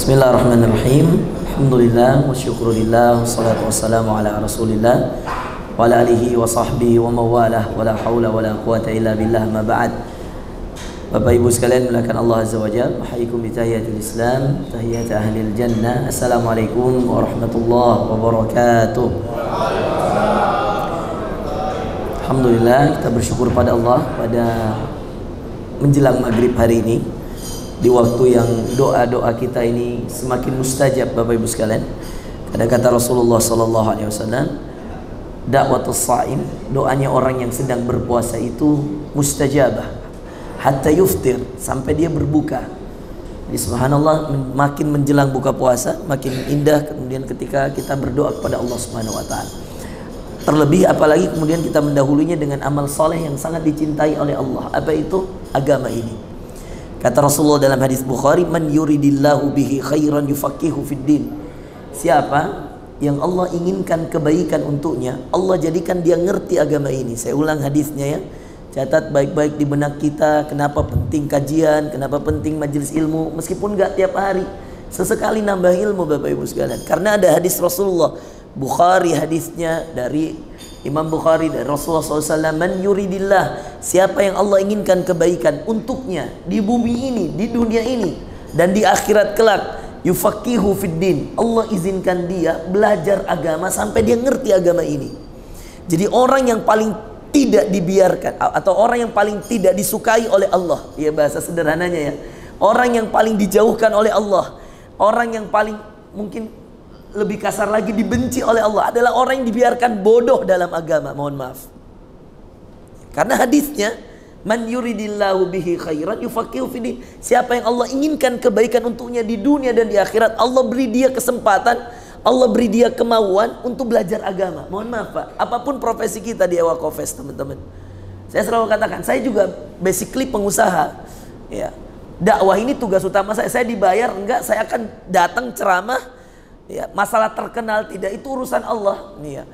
Bismillahirrahmanirrahim. Alhamdulillah wa syukurillah wassalatu wassalamu ala rasulillah wa ala alihi wa sahbihi wa mawalah wa la hawla wa la quwata illa billah ma ba'd. Bapak Ibu sekalian mulakan Allah Azza wa Jalla, ahyikum bi tahiyatil Islam, tahiyat ahlil jannah. Assalamualaikum warahmatullahi wabarakatuh. Alhamdulillah, kita bersyukur pada Allah pada menjelang maghrib hari ini, di waktu yang doa-doa kita ini semakin mustajab. Bapak Ibu sekalian, ada kata Rasulullah sallallahu alaihi wasallam, da'watus sha'im, doanya orang yang sedang berpuasa itu mustajabah hatta yuftir, sampai dia berbuka. Jadi subhanallah, makin menjelang buka puasa makin indah kemudian ketika kita berdoa kepada Allah Subhanahu wa taala. Terlebih apalagi kemudian kita mendahulunya dengan amal soleh yang sangat dicintai oleh Allah. Apa itu? Agama ini. Kata Rasulullah dalam hadis Bukhari, man yuridillahu bihi khairan yufaqihu fid din. Siapa yang Allah inginkan kebaikan untuknya, Allah jadikan dia ngerti agama ini. Saya ulang hadisnya ya. Catat baik-baik di benak kita, kenapa penting kajian, kenapa penting majelis ilmu, meskipun gak tiap hari, sesekali nambah ilmu Bapak Ibu sekalian. Karena ada hadis Rasulullah Bukhari, hadisnya dari Imam Bukhari dari Rasulullah SAW, man yuridillah, siapa yang Allah inginkan kebaikan untuknya di bumi ini, di dunia ini, dan di akhirat kelak, yufaqihu fid din, Allah izinkan dia belajar agama sampai dia ngerti agama ini. Jadi orang yang paling tidak dibiarkan atau orang yang paling tidak disukai oleh Allah, ya bahasa sederhananya ya, orang yang paling dijauhkan oleh Allah, orang yang paling mungkin lebih kasar lagi dibenci oleh Allah adalah orang yang dibiarkan bodoh dalam agama. Mohon maaf, karena hadisnya man yuridillahu bihi khairan yufaqihu fid din, siapa yang Allah inginkan kebaikan untuknya di dunia dan di akhirat, Allah beri dia kesempatan, Allah beri dia kemauan untuk belajar agama. Mohon maaf Pak, apapun profesi kita di Ewakofes teman-teman, saya selalu katakan, saya juga basically pengusaha ya. Dakwah ini tugas utama saya dibayar enggak, saya akan datang ceramah ya. Masalah terkenal tidak, itu urusan Allah nih ya.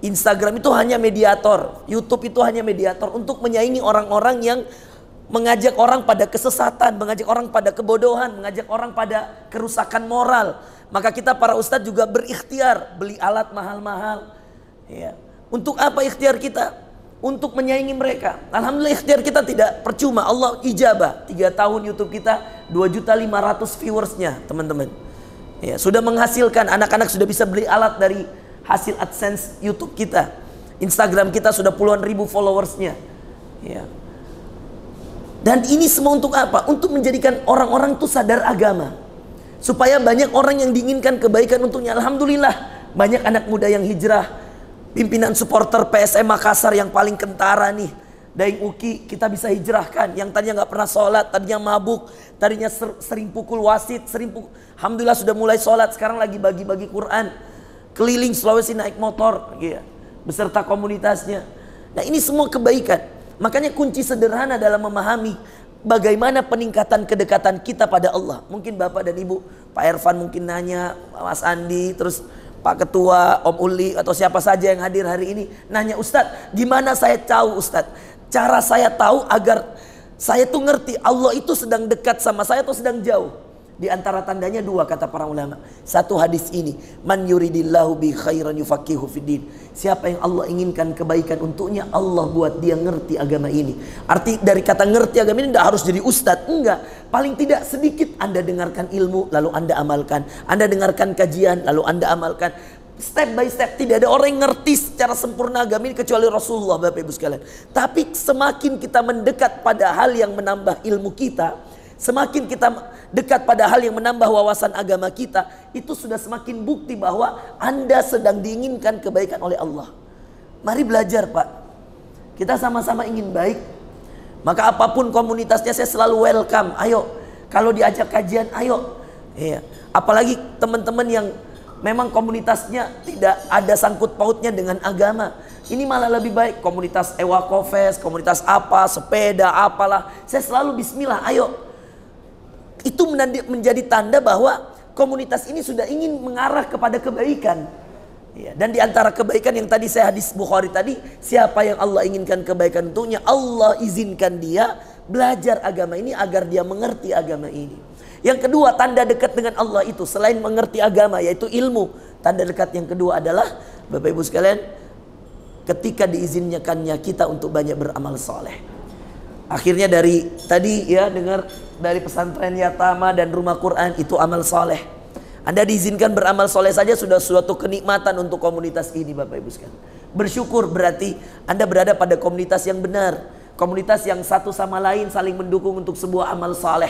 Instagram itu hanya mediator, YouTube itu hanya mediator untuk menyaingi orang-orang yang mengajak orang pada kesesatan, mengajak orang pada kebodohan, mengajak orang pada kerusakan moral. Maka kita para ustadz juga berikhtiar beli alat mahal-mahal ya. Untuk apa ikhtiar kita? Untuk menyaingi mereka. Alhamdulillah ikhtiar kita tidak percuma, Allah ijabah. 3 tahun YouTube kita 2.500.000 viewersnya teman-teman ya. Sudah menghasilkan, anak-anak sudah bisa beli alat dari hasil AdSense YouTube kita. Instagram kita sudah puluhan ribu followersnya ya. Dan ini semua untuk apa? Untuk menjadikan orang-orang itu sadar agama, supaya banyak orang yang diinginkan kebaikan untuknya. Alhamdulillah banyak anak muda yang hijrah. Pimpinan supporter PSM Makassar yang paling kentara nih, Daeng Uki, kita bisa hijrahkan. Yang tadinya nggak pernah sholat, tadinya mabuk, tadinya sering pukul wasit, alhamdulillah sudah mulai sholat. Sekarang lagi bagi-bagi Quran, keliling Sulawesi naik motor gitu, beserta komunitasnya. Nah ini semua kebaikan. Makanya kunci sederhana dalam memahami bagaimana peningkatan kedekatan kita pada Allah. Mungkin Bapak dan Ibu, Pak Ervan mungkin nanya, Mas Andi, terus Pak Ketua, Om Uli, atau siapa saja yang hadir hari ini nanya, Ustadz gimana saya tahu Ustadz? Cara saya tahu agar saya tuh ngerti Allah itu sedang dekat sama saya atau sedang jauh. Di antara tandanya 2 kata para ulama. Satu hadis ini, man yuridillahu bi khairan yufaqihu fid din. Siapa yang Allah inginkan kebaikan untuknya, Allah buat dia ngerti agama ini. Arti dari kata ngerti agama ini tidak harus jadi ustadz, enggak. Paling tidak sedikit Anda dengarkan ilmu lalu Anda amalkan. Anda dengarkan kajian lalu Anda amalkan. Step by step. Tidak ada orang yang ngerti secara sempurna agama ini kecuali Rasulullah Bapak Ibu sekalian. Tapi semakin kita mendekat pada hal yang menambah ilmu kita, semakin kita dekat pada hal yang menambah wawasan agama kita, itu sudah semakin bukti bahwa Anda sedang diinginkan kebaikan oleh Allah. Mari belajar Pak. Kita sama-sama ingin baik. Maka apapun komunitasnya saya selalu welcome. Ayo, kalau diajak kajian, ayo. Iya. Apalagi teman-teman yang memang komunitasnya tidak ada sangkut pautnya dengan agama. Ini malah lebih baik. Komunitas Ewakofes, komunitas apa, sepeda, apalah. Saya selalu bismillah, ayo. Itu menjadi tanda bahwa komunitas ini sudah ingin mengarah kepada kebaikan ya. Dan di antara kebaikan yang tadi saya hadis Bukhari tadi, siapa yang Allah inginkan kebaikan untuknya, Allah izinkan dia belajar agama ini agar dia mengerti agama ini. Yang kedua, tanda dekat dengan Allah itu selain mengerti agama, yaitu ilmu. Tanda dekat yang kedua adalah, Bapak Ibu sekalian, ketika diizinkannya kita untuk banyak beramal soleh. Akhirnya dari tadi ya dengar dari pesantren Yatama dan rumah Quran, itu amal soleh. Anda diizinkan beramal soleh saja sudah suatu kenikmatan untuk komunitas ini, Bapak Ibu sekalian. Bersyukur, berarti Anda berada pada komunitas yang benar, komunitas yang satu sama lain saling mendukung untuk sebuah amal soleh.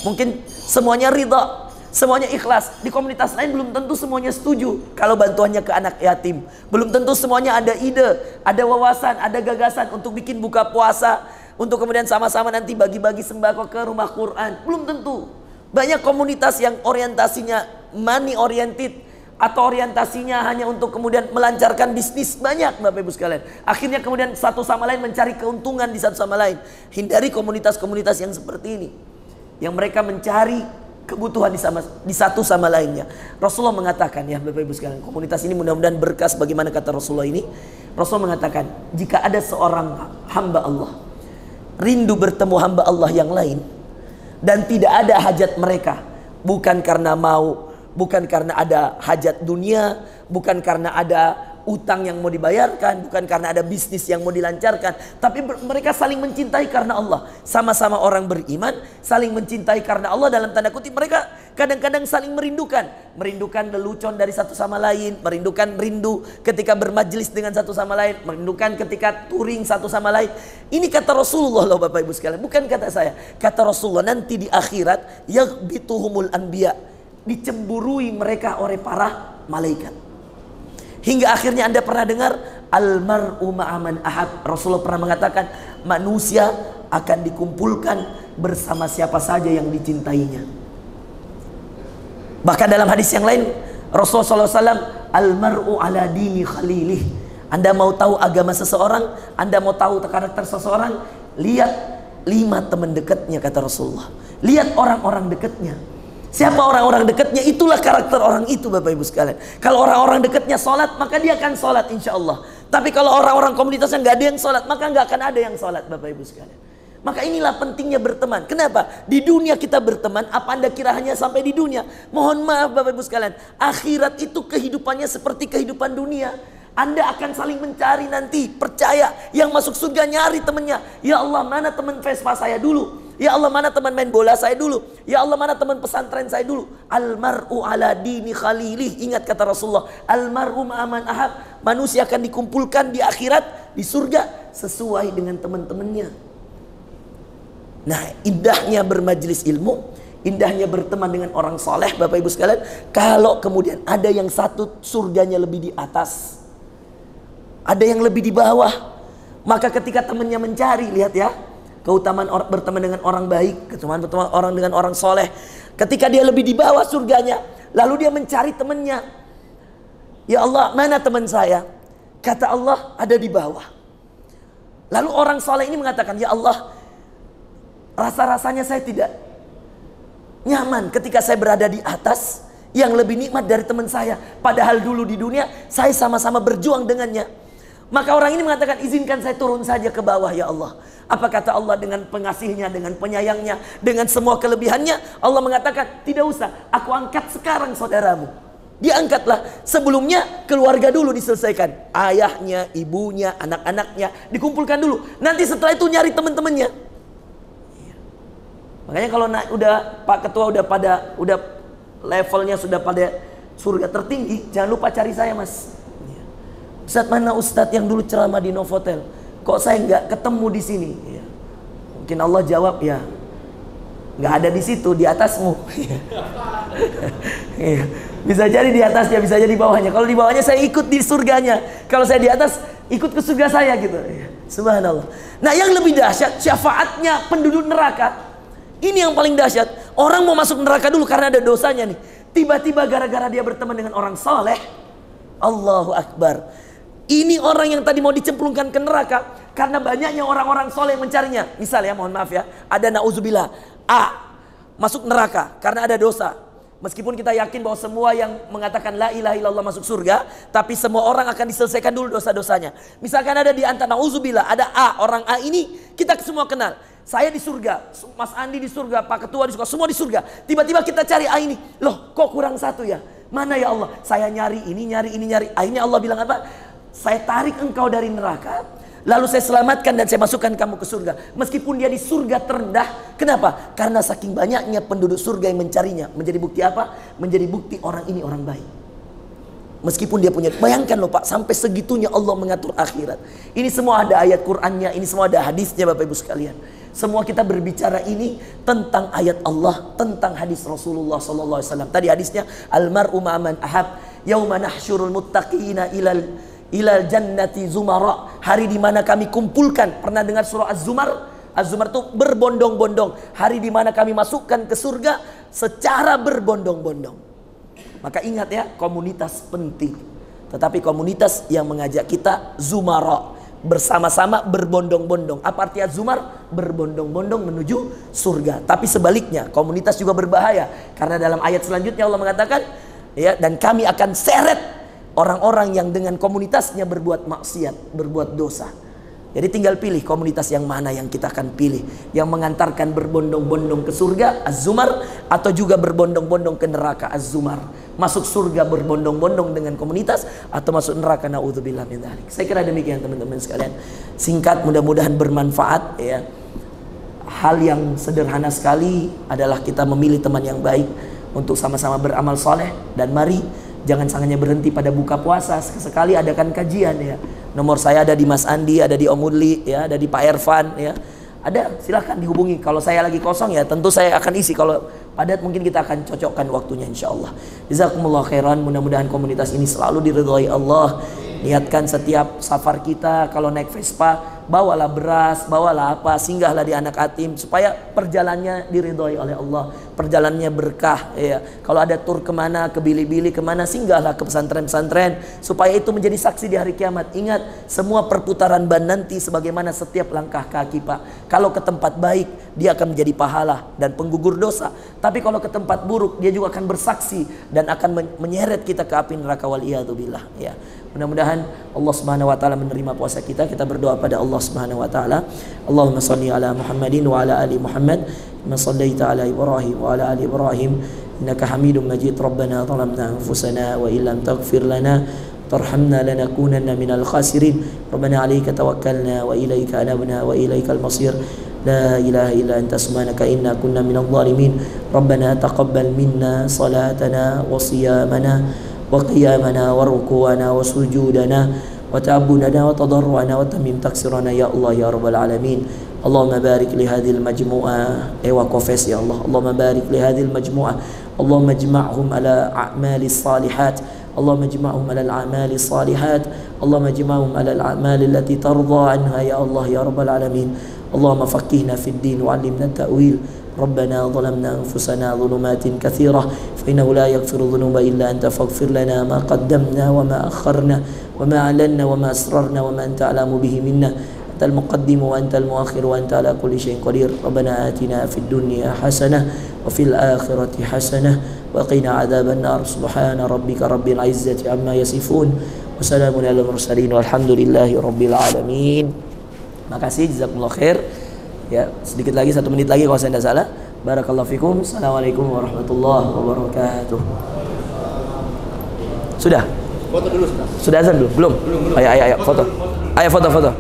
Mungkin semuanya ridha, semuanya ikhlas. Di komunitas lain belum tentu semuanya setuju kalau bantuannya ke anak yatim. Belum tentu semuanya ada ide, ada wawasan, ada gagasan untuk bikin buka puasa, untuk kemudian sama-sama nanti bagi-bagi sembako ke rumah Quran. Belum tentu. Banyak komunitas yang orientasinya money oriented, atau orientasinya hanya untuk kemudian melancarkan bisnis. Banyak, Bapak Ibu sekalian. Akhirnya kemudian satu sama lain mencari keuntungan di satu sama lain. Hindari komunitas-komunitas yang seperti ini, yang mereka mencari kebutuhan di satu sama lainnya. Rasulullah mengatakan, ya Bapak Ibu sekalian, komunitas ini mudah-mudahan berkas bagaimana kata Rasulullah ini. Rasulullah mengatakan, jika ada seorang hamba Allah rindu bertemu hamba Allah yang lain, dan tidak ada hajat mereka, bukan karena mau, bukan karena ada hajat dunia, bukan karena ada utang yang mau dibayarkan, bukan karena ada bisnis yang mau dilancarkan, tapi mereka saling mencintai karena Allah. Sama-sama orang beriman, saling mencintai karena Allah. Dalam tanda kutip, mereka kadang-kadang saling merindukan lelucon dari satu sama lain, rindu ketika bermajlis dengan satu sama lain, merindukan ketika touring satu sama lain. Ini kata Rasulullah loh, Bapak Ibu sekalian, bukan kata saya. Kata Rasulullah, nanti di akhirat yaghbituhumul anbiya, dicemburui mereka oleh para malaikat. Hingga akhirnya Anda pernah dengar almar'u ma'aman ahab. Rasulullah pernah mengatakan, manusia akan dikumpulkan bersama siapa saja yang dicintainya. Bahkan dalam hadis yang lain, Rasulullah SAW, almar'u ala dini khalilih. Anda mau tahu agama seseorang, Anda mau tahu karakter seseorang, lihat 5 teman dekatnya, kata Rasulullah. Lihat orang-orang dekatnya. Siapa orang-orang dekatnya, itulah karakter orang itu, Bapak Ibu sekalian. Kalau orang-orang dekatnya sholat, maka dia akan sholat insya Allah. Tapi kalau orang-orang komunitasnya nggak ada yang sholat, maka nggak akan ada yang sholat, Bapak Ibu sekalian. Maka inilah pentingnya berteman. Kenapa? Di dunia kita berteman, apa Anda kira hanya sampai di dunia? Mohon maaf Bapak Ibu sekalian, akhirat itu kehidupannya seperti kehidupan dunia. Anda akan saling mencari nanti, percaya. Yang masuk surga nyari temannya. Ya Allah, mana teman Vespa saya dulu? Ya Allah, mana teman main bola saya dulu? Ya Allah, mana teman pesantren saya dulu? Almar'u ala dini khalilih. Ingat kata Rasulullah, almar'u ma'aman ahab. Manusia akan dikumpulkan di akhirat, di surga, sesuai dengan teman-temannya. Nah, indahnya bermajlis ilmu, indahnya berteman dengan orang soleh, Bapak Ibu sekalian. Kalau kemudian ada yang satu surganya lebih di atas, ada yang lebih di bawah, maka ketika temannya mencari, lihat ya, keutamaan berteman dengan orang baik, keutamaan berteman orang dengan orang soleh. Ketika dia lebih di bawah surganya, lalu dia mencari temannya. Ya Allah, mana teman saya? Kata Allah, ada di bawah. Lalu orang soleh ini mengatakan, ya Allah, rasa-rasanya saya tidak nyaman ketika saya berada di atas yang lebih nikmat dari teman saya. Padahal dulu di dunia saya sama-sama berjuang dengannya. Maka orang ini mengatakan, izinkan saya turun saja ke bawah ya Allah. Apa kata Allah dengan pengasihnya, dengan penyayangnya, dengan semua kelebihannya? Allah mengatakan, tidak usah, aku angkat sekarang saudaramu. Diangkatlah. Sebelumnya keluarga dulu diselesaikan. Ayahnya, ibunya, anak-anaknya dikumpulkan dulu. Nanti setelah itu nyari teman-temannya. Makanya kalau udah Pak Ketua udah levelnya sudah pada surga tertinggi, jangan lupa cari saya Mas. Ustadz, mana Ustadz yang dulu ceramah di Novotel? Kok saya nggak ketemu di sini? Ya. Mungkin Allah jawab, ya nggak ada di situ, di atasmu. Ya. Bisa jadi di atasnya, bisa jadi di bawahnya. Kalau di bawahnya saya ikut di surganya. Kalau saya di atas, ikut ke surga saya gitu. Ya. Subhanallah. Nah, yang lebih dahsyat syafaatnya penduduk neraka. Ini yang paling dahsyat. Orang mau masuk neraka dulu karena ada dosanya nih. Tiba-tiba gara-gara dia berteman dengan orang saleh, Allahu Akbar. Ini orang yang tadi mau dicemplungkan ke neraka karena banyaknya orang-orang soleh yang mencarinya. Misal ya, mohon maaf ya, ada na'udzubillah A masuk neraka karena ada dosa. Meskipun kita yakin bahwa semua yang mengatakan la ilaha illallah masuk surga, tapi semua orang akan diselesaikan dulu dosa-dosanya. Misalkan ada di antara na'udzubillah ada A, orang A ini kita semua kenal. Saya di surga, Mas Andi di surga, Pak Ketua di surga, semua di surga. Tiba-tiba kita cari ini, loh kok kurang satu ya? Mana ya Allah? Saya nyari ini, nyari ini, nyari. Akhirnya Allah bilang apa? Saya tarik engkau dari neraka, lalu saya selamatkan dan saya masukkan kamu ke surga. Meskipun dia di surga terendah. Kenapa? Karena saking banyaknya penduduk surga yang mencarinya. Menjadi bukti apa? Menjadi bukti orang ini orang baik. Meskipun dia punya, bayangkan loh Pak, sampai segitunya Allah mengatur akhirat. Ini semua ada ayat Qur'annya, ini semua ada hadisnya Bapak Ibu sekalian. Semua kita berbicara ini tentang ayat Allah, tentang hadis Rasulullah SAW. Tadi hadisnya, Al-mar'u ma'aman ahab, yauma nahsyurul muttaqina ilal jannati zumara. Hari di mana kami kumpulkan, pernah dengar surah Az-Zumar? Az-Zumar itu berbondong-bondong. Hari di mana kami masukkan ke surga secara berbondong-bondong. Maka ingat ya, komunitas penting. Tetapi komunitas yang mengajak kita zumara, bersama-sama berbondong-bondong. Apa artinya zumar? Berbondong-bondong menuju surga. Tapi sebaliknya, komunitas juga berbahaya. Karena dalam ayat selanjutnya Allah mengatakan, ya, dan kami akan seret orang-orang yang dengan komunitasnya berbuat maksiat, berbuat dosa. Jadi tinggal pilih komunitas yang mana yang kita akan pilih. Yang mengantarkan berbondong-bondong ke surga, Az-Zumar, atau juga berbondong-bondong ke neraka, Az-Zumar. Masuk surga berbondong-bondong dengan komunitas, atau masuk neraka, na'udzubillah min dzalik. Saya kira demikian teman-teman sekalian. Singkat, mudah-mudahan bermanfaat ya. Hal yang sederhana sekali adalah kita memilih teman yang baik untuk sama-sama beramal soleh. Dan mari jangan hanya berhenti pada buka puasa, sekali adakan kajian ya. Nomor saya ada di Mas Andi, ada di Om Udli, ya, ada di Pak Ervan, ya. Ada, silahkan dihubungi. Kalau saya lagi kosong ya tentu saya akan isi. Kalau padat mungkin kita akan cocokkan waktunya insyaallah. Jazakumullah khairan. Mudah-mudahan komunitas ini selalu diridhai Allah. Niatkan setiap safar kita, kalau naik Vespa, bawalah beras, bawalah apa, singgahlah di anak yatim supaya perjalanannya diridhoi oleh Allah, perjalanannya berkah ya. Kalau ada tur kemana, ke Bili-Bili kemana, singgahlah ke pesantren-pesantren supaya itu menjadi saksi di hari kiamat. Ingat, semua perputaran ban nanti sebagaimana setiap langkah kaki Pak. Kalau ke tempat baik, dia akan menjadi pahala dan penggugur dosa. Tapi kalau ke tempat buruk, dia juga akan bersaksi dan akan menyeret kita ke api neraka, waliyadzubillah ya. Mudah-mudahan Allah Subhanahu wa taala menerima puasa kita. Kita berdoa pada Allah Subhanahu wa taala. Allahumma shalli ala Muhammadin wa ala ali Muhammad, kama shallaita ala Ibrahim wa ala ali Ibrahim, innaka Hamidum Majid. Rabbana zalamna anfusana wa illam taghfir lana tarhamna lanakunanna minal khasirin. Rabbana 'alaika tawakkalna wa ilaika anabna wa ilaikal masir. La ilaha illa anta subhanaka inna kunna minadh dhalimin. Rabbana taqabbal minna salatana wa siyamana وقيامنا وركوعنا وسجودنا وتعبدنا وتضرعنا وتمم تقصيرنا يا الله يا رب العالمين. اللهم بارك لهذه المجموعة وقفز يا الله. اللهم بارك لهذه المجموعة. اللهم اجمعهم على أعمال الصالحات. اللهم اجمعهم على الأعمال الصالحات. اللهم اجمعهم على الأعمال التي ترضى عنها يا الله يا رب العالمين. اللهم فقهنا في الدين وعلمنا التأويل. ربنا ظلمنا أنفسنا ظلمات كثيرة فإنه لا يغفر الذنوب إلا أنت فاغفر لنا ما قدمنا وما أخرنا وما أعلنا وما أسررنا وما أنت أعلم به منا. أنت المقدم وأنت المؤخر وأنت على كل شيء قدير. ربنا آتنا في الدنيا حسنة وفي الآخرة حسنة وقنا عذاب النار. سبحان ربك رب العزة عما يصفون وسلام على المرسلين والحمد لله رب العالمين. Makasih, jazakumullah khair. Ya, sedikit lagi, 1 menit lagi kalau saya tidak salah. Barakallahu fikum. Assalamualaikum warahmatullahi wabarakatuh. Sudah? Foto dulu sudah. Sudah azan belum? Belum. Ayo foto. Ayo foto.